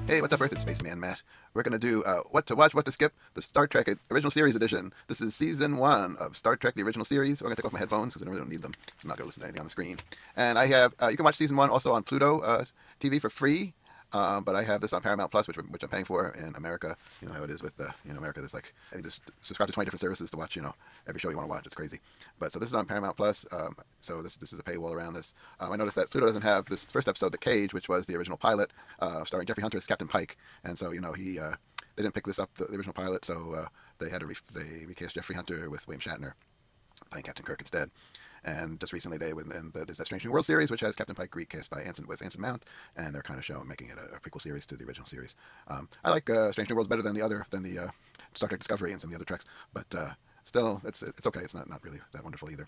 Hey, what's up, Earth? It's Spaceman Matt. We're going to do What to Watch, What to Skip, the Star Trek Original Series Edition. This is Season 1 of Star Trek, the Original Series. We're going to take off my headphones because I really don't need them. So I'm not going to listen to anything on the screen. And I have, you can watch Season 1 also on Pluto TV for free. But I have this on Paramount Plus, which I'm paying for in America. You know how it is with America. There's like you just subscribe to 20 different services to watch every show you want to watch. It's crazy. But so this is on Paramount Plus. So this is a paywall around this. I noticed that Pluto doesn't have this first episode, The Cage, which was the original pilot, starring Jeffrey Hunter as Captain Pike. And so he they didn't pick this up the original pilot, so they had to they recast Jeffrey Hunter with William Shatner playing Captain Kirk instead. And just recently, there's that Strange New World series, which has Captain Pike recast by Anson Mount, and they're kind of making it a prequel series to the original series. I like Strange New Worlds better than the Star Trek Discovery and some of the other Treks, but still, it's okay. It's not really that wonderful either.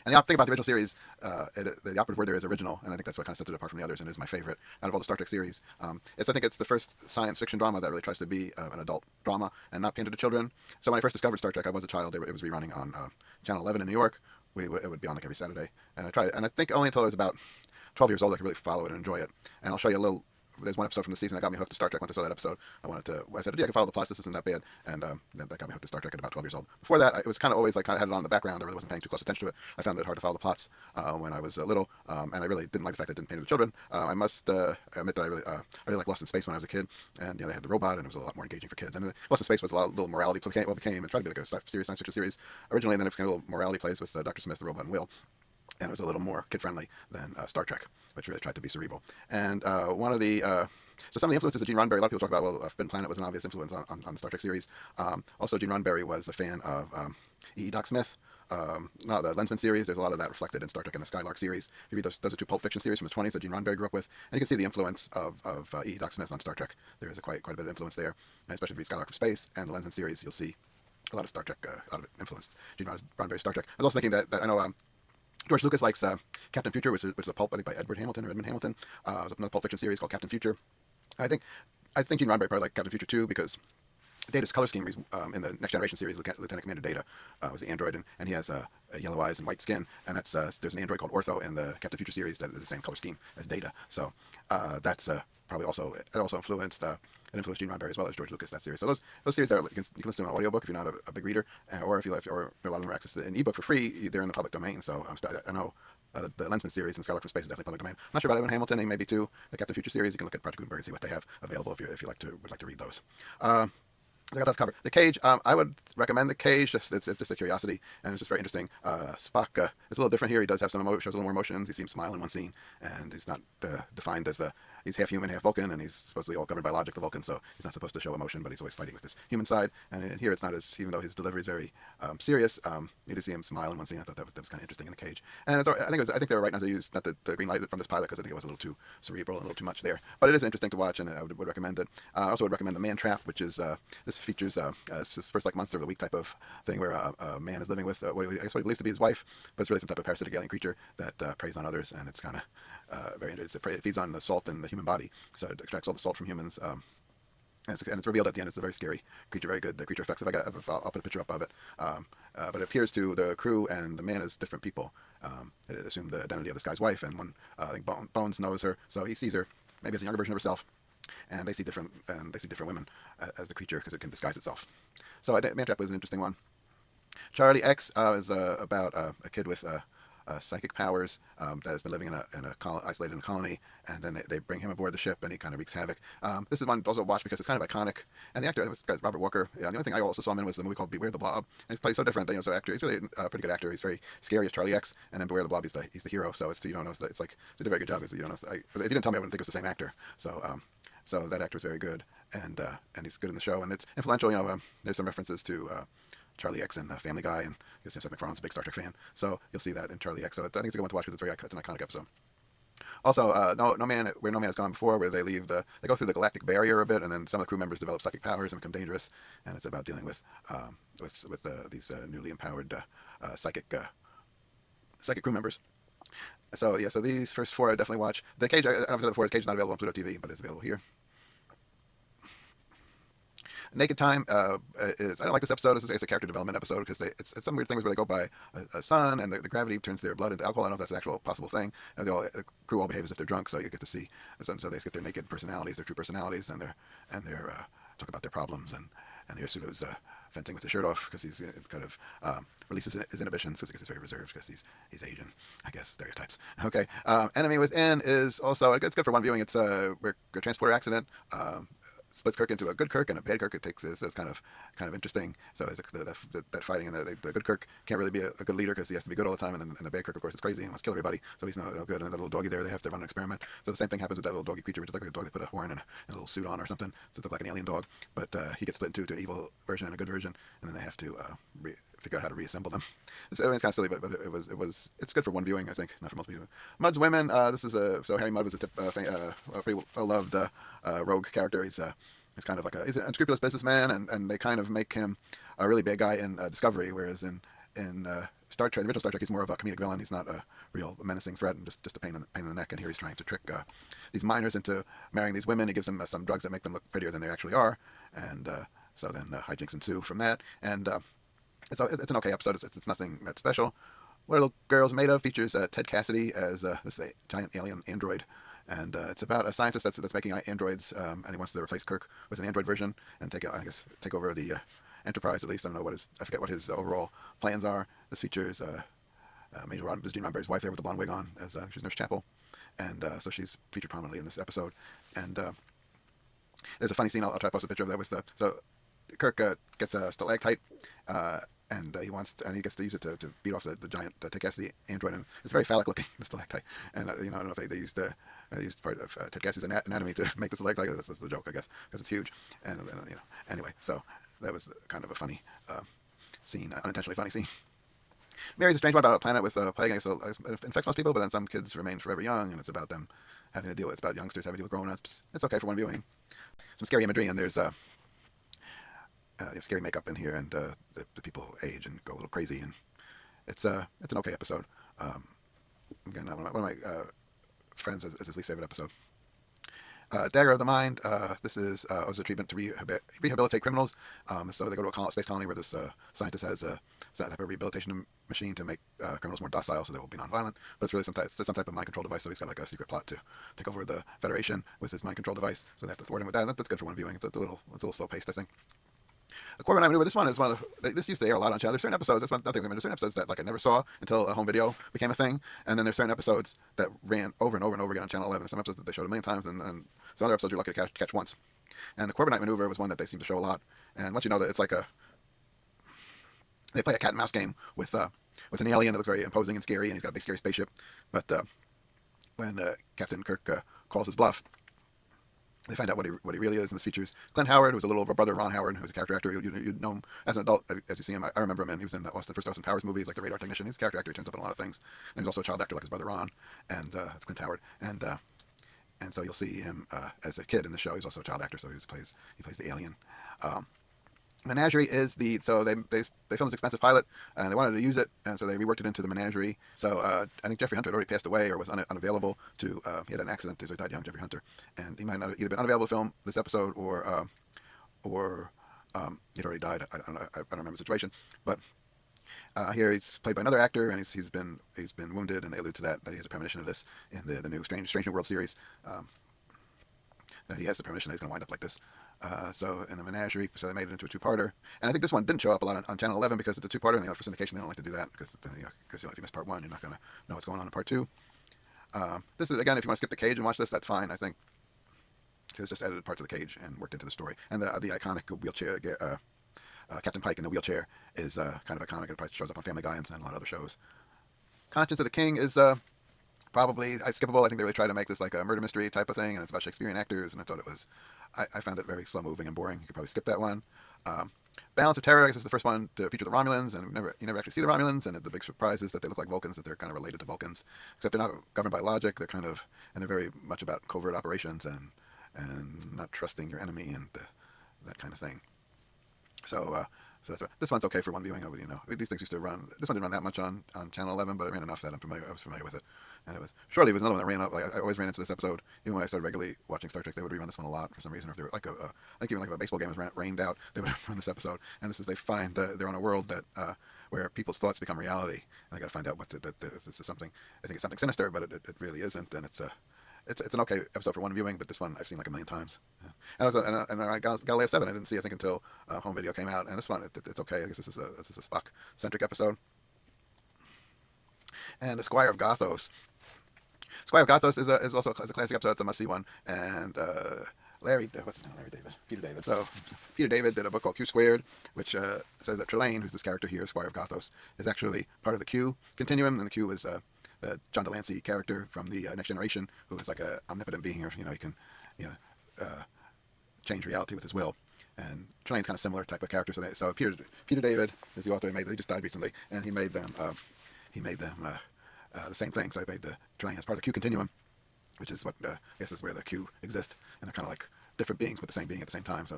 And the thing about the original series, the operative word there is original, and I think that's what kind of sets it apart from the others, and is my favorite out of all the Star Trek series. I think it's the first science fiction drama that really tries to be an adult drama and not painted to children. So when I first discovered Star Trek, I was a child. It was rerunning on Channel 11 in New York. It would be on like every Saturday, and I tried, and I think only until I was about 12 years old I could really follow it and enjoy it. And I'll show you a little. There's one episode from the season that got me hooked to Star Trek. Once I saw that episode, I said, yeah, I can follow the plot. This isn't that bad, and that got me hooked to Star Trek at about 12 years old. Before that, it was kind of always kind of had it on the background. I really wasn't paying too close attention to it. I found it hard to follow the plots when I was little, and I really didn't like the fact that it didn't paint it with children. I must admit that I really liked Lost in Space when I was a kid, and they had the robot, and it was a lot more engaging for kids. And Lost in Space was a little morality. Became it tried to be like a science fiction series originally, and then it became a little morality plays with Dr. Smith, the robot, and Will. And it was a little more kid-friendly than Star Trek, which really tried to be cerebral. And one of the so some of the influences of Gene Roddenberry, a lot of people talk about, Forbidden Planet was an obvious influence on the Star Trek series. Also, Gene Roddenberry was a fan of E. Doc Smith. Now the Lensman series, there's a lot of that reflected in Star Trek and the Skylark series. If you read those are two pulp fiction series from the 20s that Gene Roddenberry grew up with, and you can see the influence of E. Doc Smith on Star Trek. There is quite a bit of influence there, and especially if you read Skylark from Space and the Lensman series, you'll see a lot of Star Trek, a lot of it influenced Gene Roddenberry's Star Trek. I was also thinking that I know George Lucas likes Captain Future, which is a pulp, I think, by Edward Hamilton or Edmund Hamilton. It was another pulp fiction series called Captain Future. I think Gene Roddenberry probably liked Captain Future too because Data's color scheme in the Next Generation series, Lieutenant Commander Data was the android, and he has yellow eyes and white skin, and there's an android called Ortho in the Captain Future series that is the same color scheme as Data. So that's probably also influenced. It influenced Gene Roddenberry as well as George Lucas, that series. So those series you can listen to an audiobook if you're not a big reader, or if you like, or a lot of them are access to an ebook for free. They're in the public domain. So I know the Lensman series and Skylark from Space is definitely public domain. I'm not sure about Edwin Hamilton and maybe too the Captain Future series. You can look at Project Gutenberg and see what they have available if you would like to read those. I got that covered. The Cage, I would recommend The Cage. It's just a curiosity, and it's just very interesting. Spock is a little different here. He does have shows a little more emotions. You see him smile in one scene, and he's not defined as he's half human, half Vulcan, and he's supposedly all governed by logic, the Vulcan, so he's not supposed to show emotion, but he's always fighting with his human side. And here it's not as, even though his delivery is very serious, you do see him smile in one scene. I thought that was kind of interesting in The Cage. And I think they were right not to green light it from this pilot because I think it was a little too cerebral and a little too much there. But it is interesting to watch, and I would recommend it. I also would recommend The Man Trap, which is this features it's his first Monster of the Week type of thing where a man is living with what he believes to be his wife, but it's really some type of parasitic alien creature that preys on others, and it's kind of it feeds on the salt in the human body, so it extracts all the salt from humans. And it's revealed at the end. It's a very scary creature, very good creature effects. I'll put a picture up of it. But it appears to the crew and the man as different people. It assumed the identity of this guy's wife, and I think Bones knows her, so he sees her maybe as a younger version of herself, and they see different women as the creature because it can disguise itself. So I think Man Trap was an interesting one. Charlie X is about a kid with psychic powers that has been living isolated in a colony, and then they bring him aboard the ship, and he kind of wreaks havoc. This is one also watch because it's kind of iconic, and the actor was Robert Walker. Yeah, the only thing I also saw him in was the movie called Beware the Blob, and he's played so different. So actor, he's really a pretty good actor. He's very scary as Charlie X, and then Beware the Blob, he's the hero. So you don't know. It's like he did a very good job. If you didn't tell me, I wouldn't think it was the same actor. So that actor is very good, and he's good in the show, and it's influential. There's some references to Charlie X and Family Guy, and I guess Seth MacFarlane's a big Star Trek fan, so you'll see that in Charlie X. So I think it's a good one to watch because it's an iconic episode. Also, No Man, Where No Man Has Gone Before, where they go through the galactic barrier a bit, and then some of the crew members develop psychic powers and become dangerous, and it's about dealing with these newly empowered psychic crew members. So these first four I definitely watch. The Cage, I don't know if I said before, the Cage is not available on Pluto TV, but it's available here. Naked Time is, I don't like this episode. It's a character development episode because it's some weird things where they go by a sun and the gravity turns their blood into alcohol. I don't know if that's an actual possible thing. And the crew all behave as if they're drunk, so you get to see. So they get their naked personalities, their true personalities, and they're talk about their problems and Yasuto's fencing with his shirt off because he's kind of releases his inhibitions because he's very reserved because he's Asian, I guess, stereotypes. Okay, Enemy Within is also it's good for one viewing. It's a transporter accident. Splits Kirk into a good Kirk and a bad Kirk. It takes is kind of interesting. So it's that fighting and the good Kirk can't really be a good leader because he has to be good all the time, and the bad Kirk of course is crazy and wants to kill everybody. So he's no good. And the little doggy there, they have to run an experiment. So the same thing happens with that little doggy creature, which is like a dog they put a horn and a little suit on or something, so it looks like an alien dog. But he gets split into an evil version and a good version, and then they have to figure out how to reassemble them. So I mean, it's kind of silly, but it's good for one viewing, I think, not for most people. Mudd's Women. This is so Harry Mudd was a pretty well loved rogue character. He's kind of like he's an unscrupulous businessman, and they kind of make him a really bad guy in Discovery, whereas in Star Trek, the original Star Trek, he's more of a comedic villain. He's not a real menacing threat and just a pain in the neck. And here he's trying to trick these miners into marrying these women. He gives them some drugs that make them look prettier than they actually are, and so then hijinks ensue from that. And it's an okay episode. It's nothing that special. What Are Little Girls Made Of features Ted Cassidy as this giant alien android. And it's about a scientist that's making androids, and he wants to replace Kirk with an android version and take over the Enterprise. At least I don't know I forget what his overall plans are. This features Major Gene Roddenberry's wife there with the blonde wig on as she's Nurse Chapel, and so she's featured prominently in this episode. And there's a funny scene. I'll try to post a picture of that with so Kirk gets a stalactite. And he gets to use it to beat off the giant Ted Cassidy android, and it's very phallic looking, the stalactite. And I don't know if they used part of Ted Cassidy's anatomy to make the stalactite. That's the joke, I guess, because it's huge. And anyway, so that was kind of a funny scene, unintentionally funny scene. Mary's a strange one about a planet with a plague. I guess it infects most people, but then some kids remain forever young, and it's about them having to deal with. It's about youngsters having to deal with grown-ups. It's okay for one viewing. Some scary imagery, and there's scary makeup in here, and the people age and go a little crazy, and it's an okay episode. Again, one of my friends is his least favorite episode. Dagger of the Mind. This is a treatment to rehabilitate criminals. So they go to a space colony where this scientist has a type of rehabilitation machine to make criminals more docile, so they will be nonviolent. But it's really some type of mind control device. So he's got like a secret plot to take over the Federation with his mind control device. So they have to thwart him with that. That's good for one viewing. It's a little slow paced, I think. The Corbin I Maneuver. This one is one of this used to air a lot on channel. There's certain episodes. That's one thing. There's certain episodes that I never saw until home video became a thing, and then there's certain episodes that ran over and over and over again on Channel 11. Some episodes that they showed a million times, and some other episodes you're lucky to catch once. And the Corbin Maneuver was one that they seem to show a lot. And once you know that it's like they play a cat and mouse game with an alien that looks very imposing and scary, and he's got a big scary spaceship. But when Captain Kirk calls his bluff, they find out what he really is, and this features Clint Howard, who's a little brother of Ron Howard, who's a character actor. You'd know him as an adult, as you see him. I remember him, and he was in the first Austin Powers movies, like the radar technician. He's a character actor. He turns up in a lot of things. And he's also a child actor like his brother Ron, and it's Clint Howard. And so you'll see him as a kid in the show. He's also a child actor, so he plays the alien. Menagerie is they filmed this expensive pilot, and they wanted to use it, and so they reworked it into the Menagerie. So I think Jeffrey Hunter had already passed away or was unavailable to. He had an accident, so he died young, Jeffrey Hunter, and he might not have either been unavailable to film this episode or he'd already died. I don't remember the situation, but here he's played by another actor, and he's been wounded, and they allude to that he has a premonition of this in the new Strange New World series. That he has the premonition that he's going to wind up like this. So in the Menagerie, so they made it into a two-parter, and I think this one didn't show up a lot on Channel 11 because it's a two-parter, and for syndication they don't like to do that because if you miss part one, you're not going to know what's going on in part two. This is, again, if you want to skip the cage and watch this, that's fine, I think, because it's just edited parts of the cage and worked into the story. And the iconic wheelchair, Captain Pike in the wheelchair is kind of iconic. It probably shows up on Family Guy and a lot of other shows. Conscience of the King is probably skippable. I think they really try to make this like a murder mystery type of thing, and it's about Shakespearean actors, and I thought it was, I found it very slow moving and boring. You could probably skip that one. Balance of Terror, I guess, is the first one to feature the Romulans, and you never actually see the Romulans, and the big surprise is that they look like Vulcans, that they're kind of related to Vulcans, except they're not governed by logic. They're they're very much about covert operations and not trusting your enemy and that kind of thing. So this one's okay for one viewing. These things used to run. This one didn't run that much on Channel 11, but it ran enough that I was familiar with it. And it was another one that ran up. Like I always ran into this episode, even when I started regularly watching Star Trek. They would rerun this one a lot for some reason. Or if they were like I think even like if a baseball game was rained out, they would run this episode. And this is they find they're on a world that where people's thoughts become reality, and they got to find out if this is something. I think it's something sinister, but it really isn't. And it's an okay episode for one viewing, but this one I've seen like a million times. Yeah. And I got Galileo 7. I didn't see I think until home video came out, and this one it's okay. I guess this is a Spock centric episode. And the Squire of Gothos. Squire of Gothos is also a classic episode. It's a must see one. And Larry David, Peter David. So Peter David did a book called Q Squared, which says that Trelane, who's this character here, Squire of Gothos, is actually part of the Q continuum, and the Q is the John Delancey character from the Next Generation, who is like a omnipotent being, or he can change reality with his will. And Trelane's kind of similar type of character. So Peter David is the author. He just died recently, and he made them the same thing. So he made the Trelane as part of the Q continuum, which is what I guess is where the Q exist, and they're kind of like different beings but the same being at the same time. So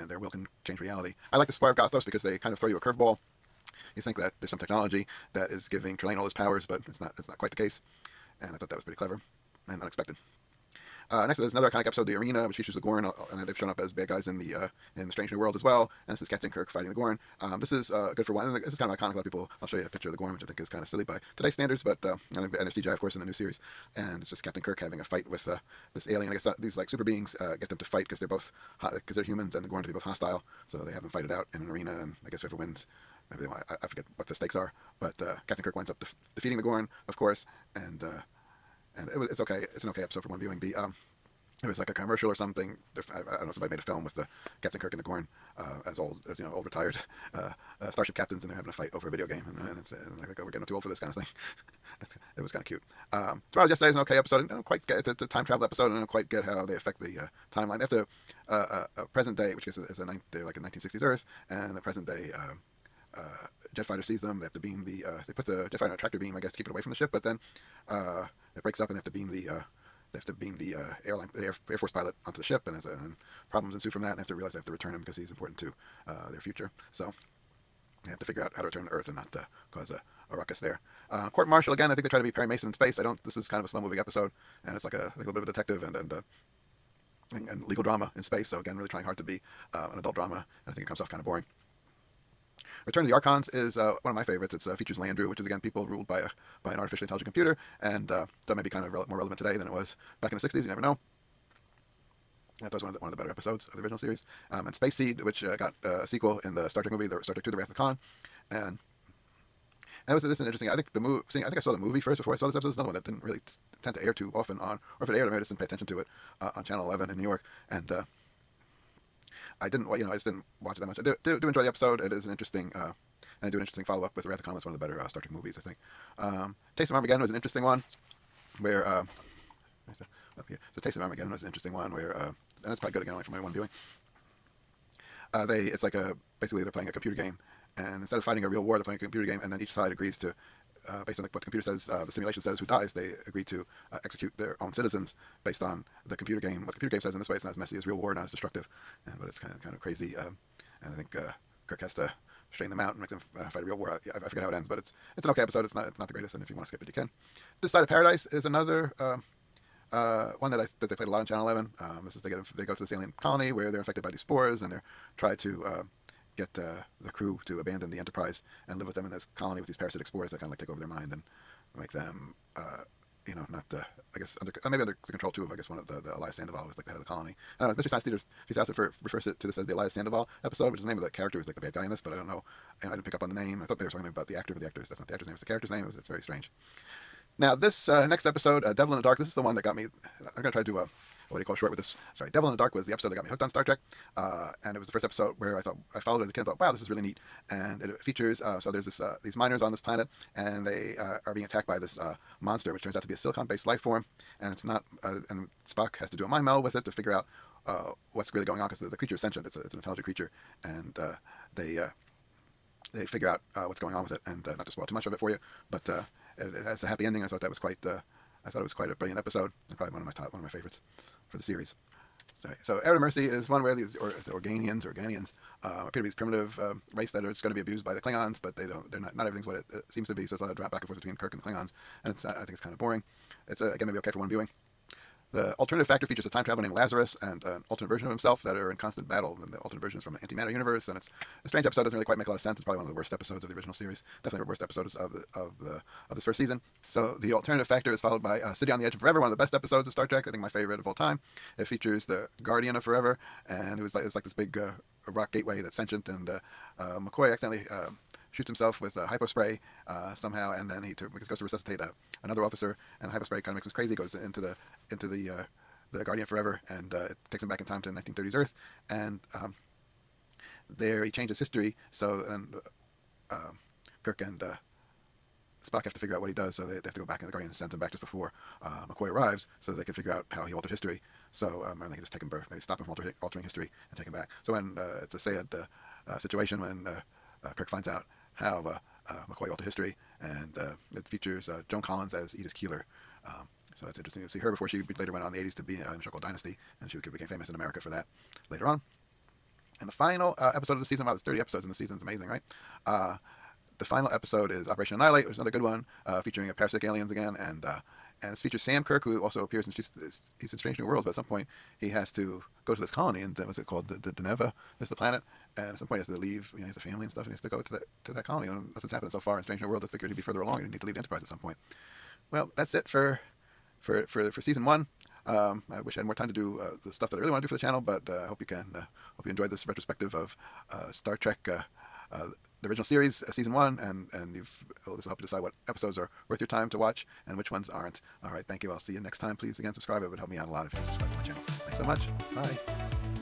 their will can change reality. I like the Squire of Gothos because they kind of throw you a curveball. You think that there's some technology that is giving Trelane all his powers, but it's not quite the case. And I thought that was pretty clever and unexpected. Next, there's another iconic episode, The Arena, which features the Gorn, and they've shown up as bad guys in the Strange New World as well. And this is Captain Kirk fighting the Gorn. This is good for one. And this is kind of iconic. A lot of people. I'll show you a picture of the Gorn, which I think is kind of silly by today's standards, but and there's CGI, of course, in the new series. And it's just Captain Kirk having a fight with this alien. I guess these like super beings get them to fight because they're humans, and the Gorn to be both hostile. So they have them fight it out in an arena, and I guess whoever wins. Maybe I forget what the stakes are, but Captain Kirk winds up defeating the Gorn, of course, and it's okay. It's an okay episode for one viewing. It was like a commercial or something. I don't know, somebody made a film with the Captain Kirk and the Gorn as old retired starship captains, and they're having a fight over a video game, and it's like, oh, we're getting too old for this kind of thing. It was kind of cute. Tomorrow's Yesterday is an okay episode. I don't quite get it's a time travel episode, and I don't quite get how they affect the timeline. They have a present day, which is like a 1960s Earth, and the present day jet fighter sees them. They have to beam they put the jet fighter on a tractor beam, I guess, to keep it away from the ship, but then it breaks up, and they have to beam the Air Force pilot onto the ship, and problems ensue from that, and they have to realize they have to return him because he's important to their future. So they have to figure out how to return to Earth and not cause a ruckus there. Court Martial, again, I think they try to be Perry Mason in space. This is kind of a slow-moving episode, and it's like a little bit of a detective and legal drama in space. So again, really trying hard to be an adult drama, and I think it comes off kind of boring. Return of the Archons is one of my favorites. It features Landru, which is, again, people ruled by an artificially intelligent computer, and that may be kind of more relevant today than it was back in the 60s. You never know. That was one of the better episodes of the original series. And Space Seed, which got a sequel in the Star Trek movie, Star Trek II: The Wrath of Khan, and this is interesting. I think I saw the movie first before I saw this episode. It's another one that didn't really tend to air too often on, or if it aired, I just didn't pay attention to it on Channel 11 in New York, and I just didn't watch it that much. I do enjoy the episode. It is an interesting, and I do an interesting follow-up with Wrath of Khan. It's one of the better Star Trek movies, I think. Taste of Armageddon was an interesting one, where up here. So Taste of Armageddon was an interesting one where, and it's probably good again only for my one viewing. It's like basically they're playing a computer game, and instead of fighting a real war, they're playing a computer game, and then each side agrees to, based on what the computer says, the simulation says who dies, they agree to execute their own citizens based on the computer game. What the computer game says in this way, it's not as messy as real war, not as destructive, but it's kind of crazy. And I think Kirk has to straighten them out and make them fight a real war. I forget how it ends, but it's an okay episode. It's not the greatest, and if you want to skip it, you can. This Side of Paradise is another one that they played a lot on Channel 11. This is they go to this alien colony where they're infected by these spores, and they're try to get the crew to abandon the Enterprise and live with them in this colony with these parasitic spores that kind of like take over their mind and make them, not I guess maybe under the control too of, I guess, one of the Elias Sandoval was like the head of the colony. I don't know. Mystery Science Theater 3000 refers to this as the Elias Sandoval episode, which is the name of the character who's like the bad guy in this, but I don't know. I didn't pick up on the name. I thought they were talking about the actor, but that's not the actor's name. It's the character's name. It's very strange. Now, this next episode, Devil in the Dark, this is the one that got me. I'm going to try to do what do you call short with this? Sorry, Devil in the Dark was the episode that got me hooked on Star Trek, and it was the first episode where I followed it as a kid and thought, wow, this is really neat. And it features, so there's these miners on this planet, and they are being attacked by this monster, which turns out to be a silicon-based life form, and it's not, and Spock has to do a mind meld with it to figure out what's really going on, because the creature is sentient, it's an intelligent creature, and they figure out what's going on with it, and not to spoil too much of it for you, but it has a happy ending. I thought it was quite a brilliant episode. It's probably one of my favorites for the series. Sorry. So Air to Mercy is one where these Organians appear to be this primitive race that is going to be abused by the Klingons, but they're not everything's what it seems to be. So it's a lot of drop back and forth between Kirk and the Klingons, and I think it's kind of boring. It's again maybe okay for one viewing. The alternative factor features a time traveler named Lazarus and an alternate version of himself that are in constant battle. And the alternate version is from an antimatter universe, and it's a strange episode. Doesn't really quite make a lot of sense. It's probably one of the worst episodes of the original series. Definitely the worst episodes of this first season. So the alternative factor is followed by City on the Edge of Forever, one of the best episodes of Star Trek. I think my favorite of all time. It features the Guardian of Forever, and it's like this big rock gateway that's sentient, and McCoy accidentally shoots himself with hypospray somehow, and then he goes to resuscitate another officer, and hypospray kind of makes him crazy. Goes into the Guardian Forever, and it takes him back in time to 1930s Earth, and there he changes history. So and Kirk and Spock have to figure out what he does. So they have to go back, and the Guardian sends him back just before McCoy arrives, so that they can figure out how he altered history. So and they can just take him, maybe stop him from altering history and take him back. So when it's a sad situation when Kirk finds out how McCoy altered history, and it features Joan Collins as Edith Keeler. So it's interesting to see her before she later went on in the 80s to be in a show called Dynasty, and she became famous in America for that later on. And the final episode of the season, wow, there's 30 episodes in the season, it's amazing, right? The final episode is Operation Annihilate, which is another good one, featuring parasitic aliens again, and it features Sam Kirk, who also appears he's in Strange New Worlds, but at some point he has to go to this colony, and what's it called? The Deneva is the planet, and at some point he has to leave, he has a family and stuff, and he has to go to that colony, and nothing's happened so far in Strange New Worlds. I figured he'd be further along, and he'd need to leave the Enterprise at some point. Well, that's it for season one. I wish I had more time to do the stuff that I really want to do for the channel, but I hope you enjoyed this retrospective of Star Trek, the original series, season one, and this will help you decide what episodes are worth your time to watch and which ones aren't. All right, thank you. I'll see you next time. Please again subscribe. It would help me out a lot if you subscribe to my channel. Thanks so much. Bye.